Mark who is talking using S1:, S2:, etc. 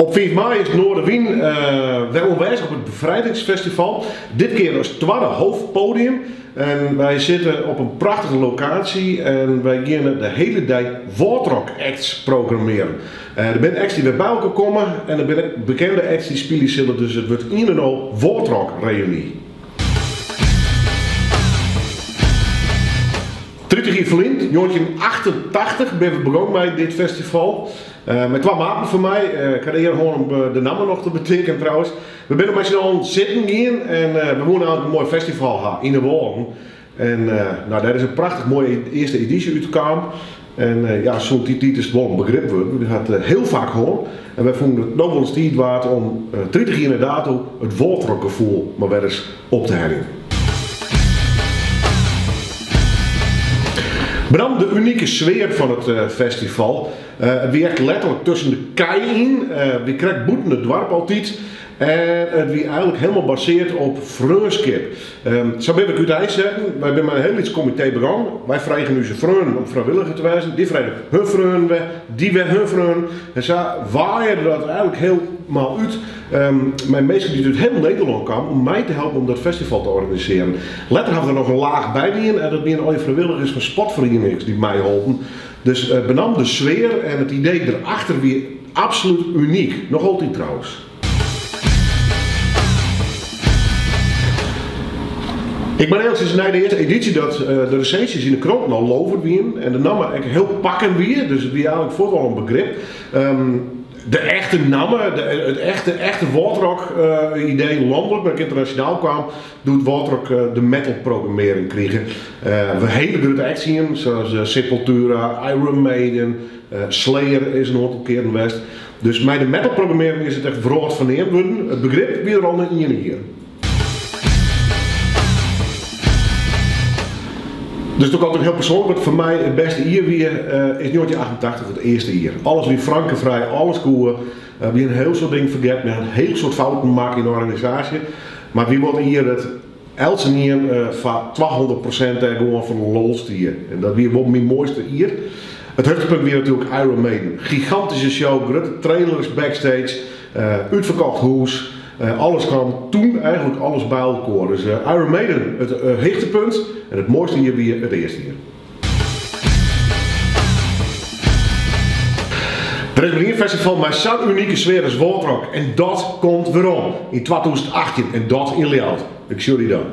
S1: Op 5 mei is Noorderwien weer aanwezig op het Bevrijdingsfestival. Dit keer als tweede hoofdpodium. En wij zitten op een prachtige locatie en wij gaan de hele dag Wartrock acts programmeren. Er zijn acts die weer bij elkaar komen en er zijn bekende acts die spelen zullen, dus het wordt een en al Wartrock reunie. 30 jaar verleden, 1988 ben ik begonnen met dit festival. Met twee maten van mij, ik had hier gewoon de namen nog te betekenen trouwens. We zijn met z'n allen zitten hier en we wonen aan een mooi festival in de Wallen. En nou, daar is een prachtig mooie eerste editie uitgekomen. En ja, zo'n tijd is het wel een begrip worden. We gaan het heel vaak horen. En wij vonden het nog wel eens tijd waard om 30 jaar inderdaad het Wartrock gevoel maar weer eens op te herinneren. Maar dan de unieke sfeer van het festival. Het werkt letterlijk tussen de kei in. We krijgen boeten het dorp altijd. En het wie eigenlijk helemaal baseerd op vreunskip. Zo ben ik u het zeggen. Wij zijn met een heel iets comité begonnen. Wij vragen nu zijn vreun om vrijwilliger te wijzen. Die vragen hun vreun weg, die weer hun vreun. En zo waaien dat eigenlijk helemaal uit. Mijn meester die uit heel Nederland kwam om mij te helpen om dat festival te organiseren. Later hadden we er nog een laag bij die en dat zijn al die vrijwilligers van sportverenigingen die mij helpen. Dus benam de sfeer en het idee erachter weer absoluut uniek. Nog altijd trouwens. Ik ben eigenlijk sinds na de eerste editie dat de recensies in de kranten al loven wien en de namen heel pakken weer, dus het is eigenlijk vooral een begrip. De echte namen, het echte Wartrock idee landelijk, maar ik internationaal kwam, doet Wartrock de metal programmering krijgen. We hele grote acts zien, zoals Sepultura, Iron Maiden, Slayer is een aantal keer in West. Dus met de metal programmering is het echt verhoord van neer worden. Het begrip weer al in hier. Dus het is ook altijd heel persoonlijk, want voor mij het beste hier weer is 1988 het eerste hier. Alles weer frankenvrij, alles koeien. We een heel soort dingen vergeten, met een heel soort fouten maken in de organisatie. Maar wie wordt hier het elke hier van 200% gewoon van de lolste hier. En dat weer wordt mijn mooiste hier. Het hoogtepunt weer natuurlijk Iron Maiden. Gigantische show, grote trailers backstage, uitverkocht hoes. Alles kwam toen eigenlijk alles bij elkaar. Dus Iron Maiden het hoogtepunt en het mooiste hier weer het eerste hier. Er is een festival met zo'n unieke sfeer als Wartrock en dat komt weer om in 2018 en dat in Leeuwarden. Ik zie jullie dan.